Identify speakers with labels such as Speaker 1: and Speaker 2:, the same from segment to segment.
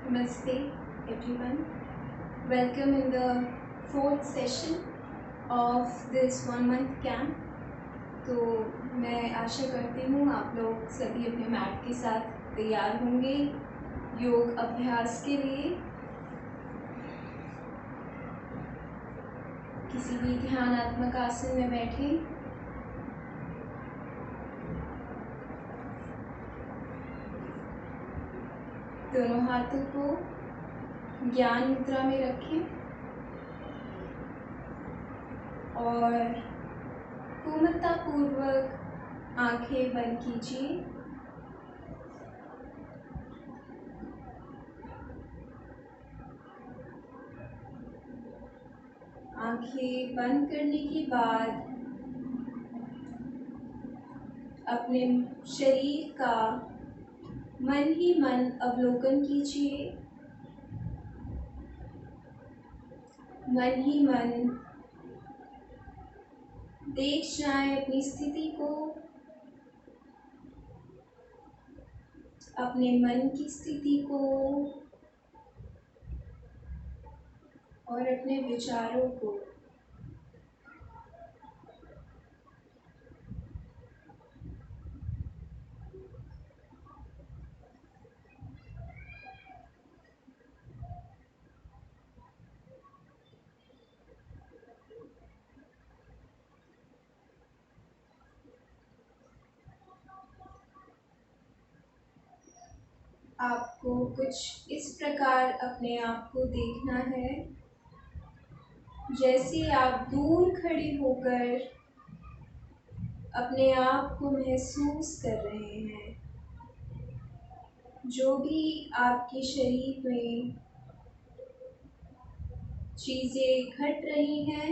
Speaker 1: Namaste everyone. Welcome in the fourth session of this 1 month camp. तो मैं आशा करती हूँ आप लोग सभी अपने मैट के साथ तैयार होंगे योग अभ्यास के लिए। किसी भी ध्यानात्मक आसन में बैठें। दोनों हाथों को ज्ञान मुद्रा में रखें और पूर्णतापूर्वक आंखें बंद कीजिए। आंखें बंद करने के बाद अपने शरीर का मन ही मन अवलोकन कीजिए। मन ही मन देख जाएं अपनी स्थिति को, अपने मन की स्थिति को और अपने विचारों को। आपको कुछ इस प्रकार अपने आप को देखना है जैसे आप दूर खड़े होकर अपने आप को महसूस कर रहे हैं। जो भी आपके शरीर में चीज़ें घट रही हैं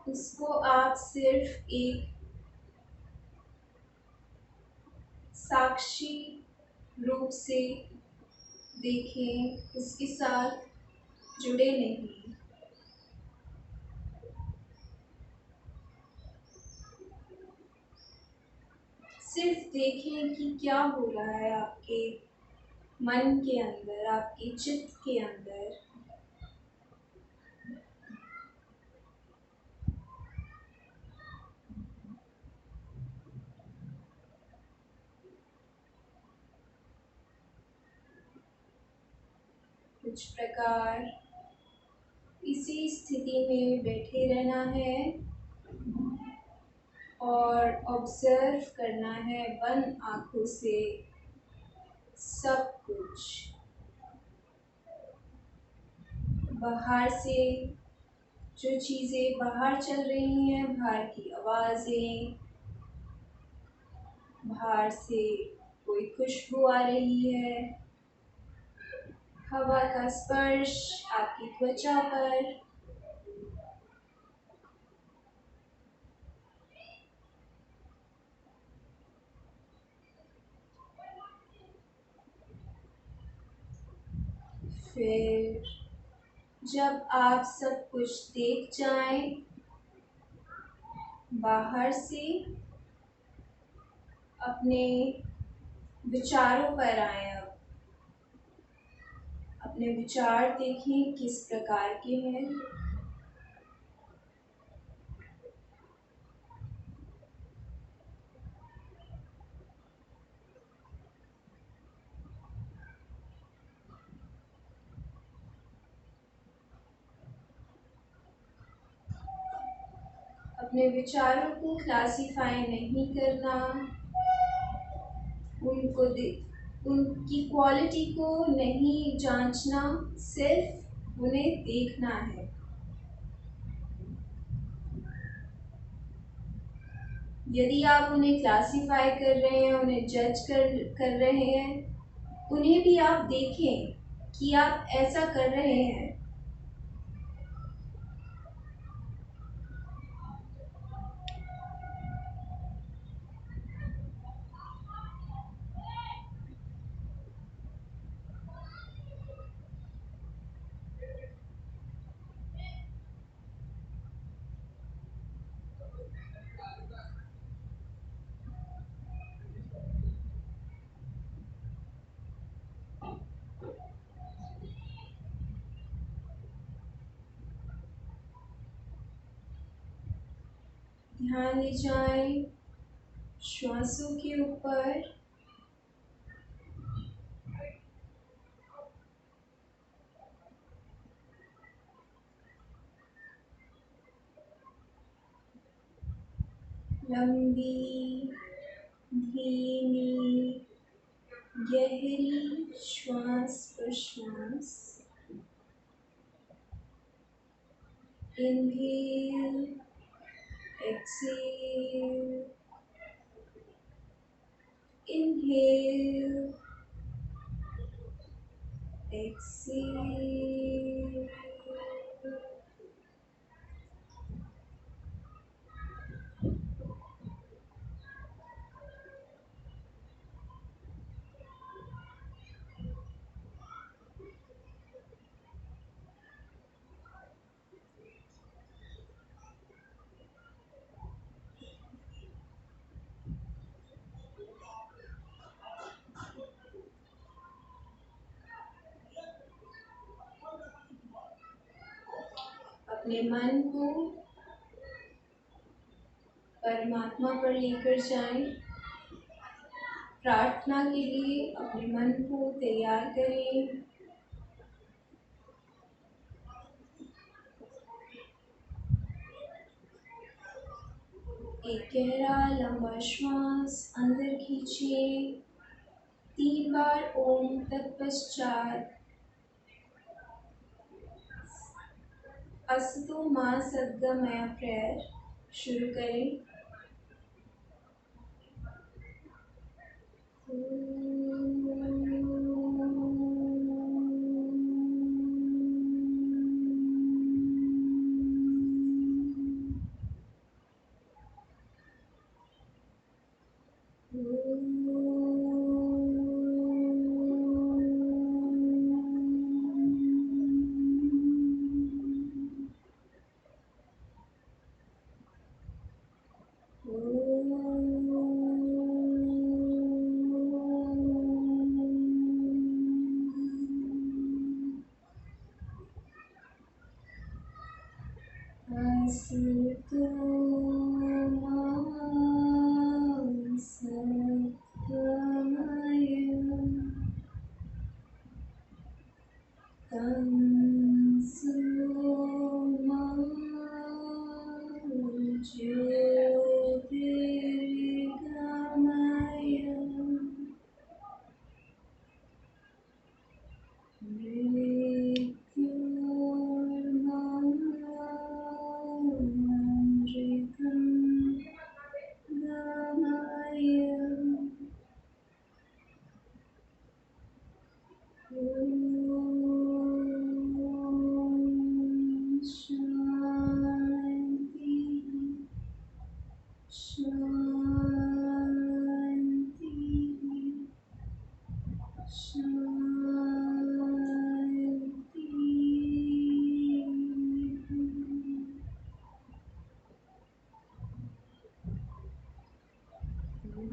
Speaker 1: उसको आप सिर्फ एक साक्षी रूप से देखें, उसके साथ जुड़े नहीं। सिर्फ देखें कि क्या हो रहा है आपके मन के अंदर, आपके चित्त के अंदर। कुछ प्रकार इसी स्थिति में बैठे रहना है और ऑब्जर्व करना है बंद आँखों से सब कुछ। बाहर से जो चीज़ें बाहर चल रही हैं, बाहर की आवाज़ें, बाहर से कोई खुशबू आ रही है, हवा का स्पर्श आपकी त्वचा पर, फिर जब आप सब कुछ देख जाएं बाहर से, अपने विचारों पर आएं। अब अपने विचार देखें किस प्रकार के हैं। अपने विचारों को क्लासिफाई नहीं करना, उनकी क्वालिटी को नहीं जांचना, सिर्फ उन्हें देखना है। यदि आप उन्हें क्लासिफाई कर रहे हैं, उन्हें जज कर रहे हैं, उन्हें भी आप देखें कि आप ऐसा कर रहे हैं। ध्यान ले जाएं श्वासों के ऊपर। लंबी धीमी गहरी श्वास प्रश्वास। Inhale exhale, inhale exhale. अपने मन को परमात्मा पर लेकर जाएं। प्रार्थना के लिए अपने मन को तैयार करें। एक गहरा लंबा श्वास अंदर खींचिए 3 बार ओम। तत्पश्चात अस्तु मां सद्गमय प्रेयर शुरू करें।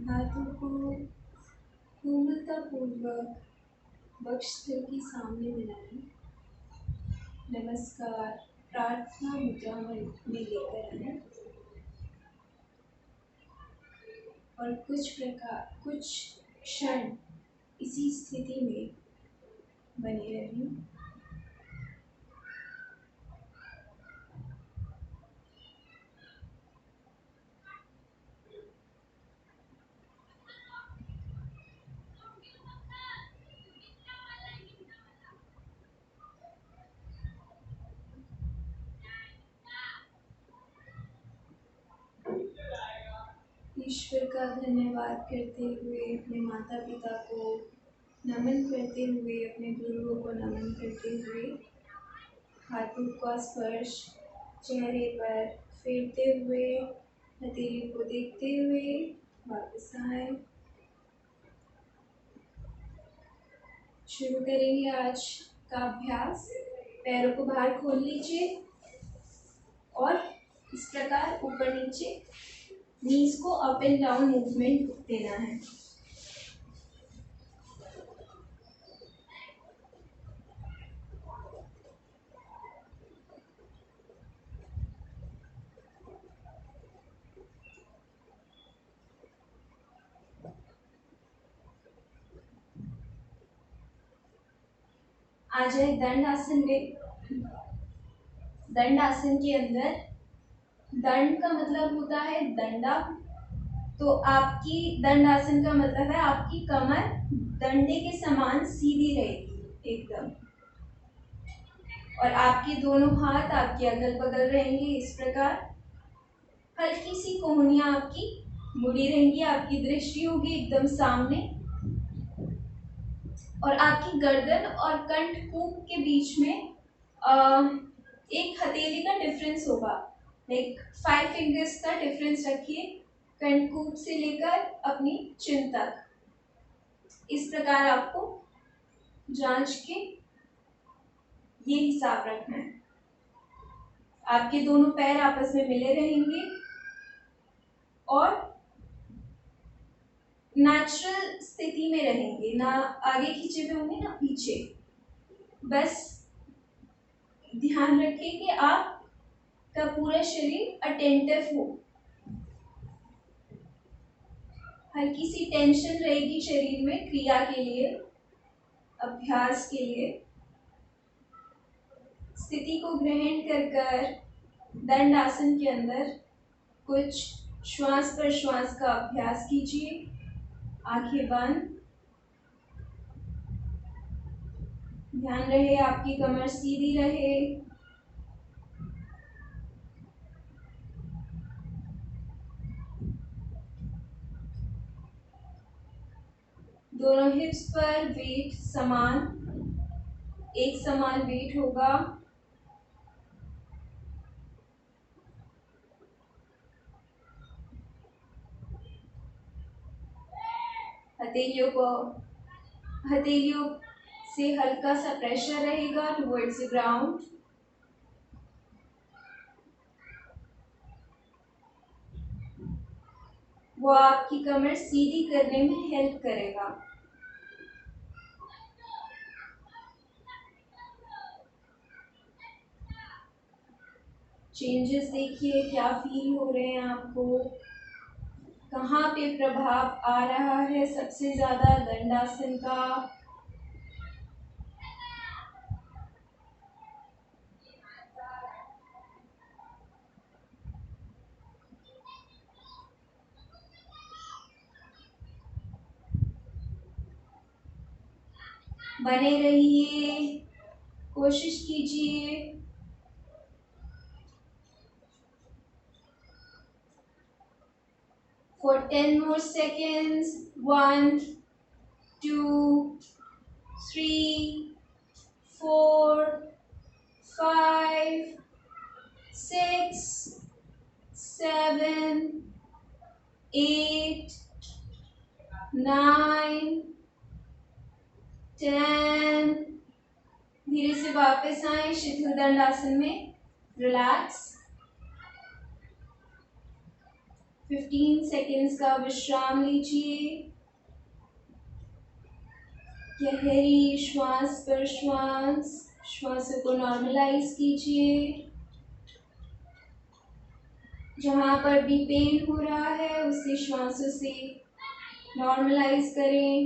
Speaker 1: हाथों को पूर्वक वक्षस्थल के सामने मिलाएं। नमस्कार प्रार्थना मुद्रा में लेकर आए और कुछ क्षण इसी स्थिति में बने रहें। ईश्वर का धन्यवाद करते हुए, अपने माता पिता को नमन करते हुए, अपने गुरुओं को नमन करते हुए, हाथों का स्पर्श चेहरे पर फेरते हुए, हथेली को देखते हुए वापस आए। शुरू करेंगे आज का अभ्यास। पैरों को बाहर खोल लीजिए और इस प्रकार ऊपर नीचे नीज को अप एंड डाउन मूवमेंट देना है। आ जाए दंड आसन में। दंड आसन के अंदर दंड का मतलब होता है डंडा, तो आपकी दंड आसन का मतलब है आपकी कमर डंडे के समान सीधी रहेगी एकदम, और आपके दोनों हाथ आपके अगल बगल रहेंगे इस प्रकार। हल्की सी कोहनियां आपकी मुड़ी रहेंगी, आपकी दृष्टि होगी एकदम सामने, और आपकी गर्दन और कंठकूप के बीच में एक हथेली का डिफरेंस होगा, लाइक 5 फिंगर्स का डिफरेंस रखिए कंठकूप से लेकर अपनी चिन तक। इस प्रकार आपको जांच के ये हिसाब रखना है। आपके दोनों पैर आपस में मिले रहेंगे और नेचुरल स्थिति में रहेंगे, ना आगे खींचे हुए होंगे ना पीछे। बस ध्यान रखें कि आपका पूरा शरीर अटेंटिव हो। हल्की सी टेंशन रहेगी शरीर में क्रिया के लिए, अभ्यास के लिए। स्थिति को ग्रहण कर दंड आसन के अंदर कुछ श्वास प्रश्वास का अभ्यास कीजिए। आंखें बंद, ध्यान रहे आपकी कमर सीधी रहे। दोनों हिप्स पर वेट समान, एक समान वेट होगा। हथेलियों से हल्का सा प्रेशर रहेगा टुवर्ड्स द ग्राउंड। वो आपकी कमर सीधी करने में हेल्प करेगा। चेंजेस देखिए, क्या फील हो रहे हैं आपको, कहाँ पे प्रभाव आ रहा है सबसे ज्यादा दंडासन का। बने रहिए, कोशिश कीजिए। For 10 more seconds. 1, 2, 3, 4, 5, 6, 7, 8, 9, 10। धीरे से वापस आए शिथिल दंडासन में। रिलैक्स। 15 सेकेंड्स का विश्राम लीजिए। गहरी श्वास प्रश्वास, श्वासों को नॉर्मलाइज कीजिए। जहाँ पर भी पेन हो रहा है उसे श्वासों से नॉर्मलाइज करें।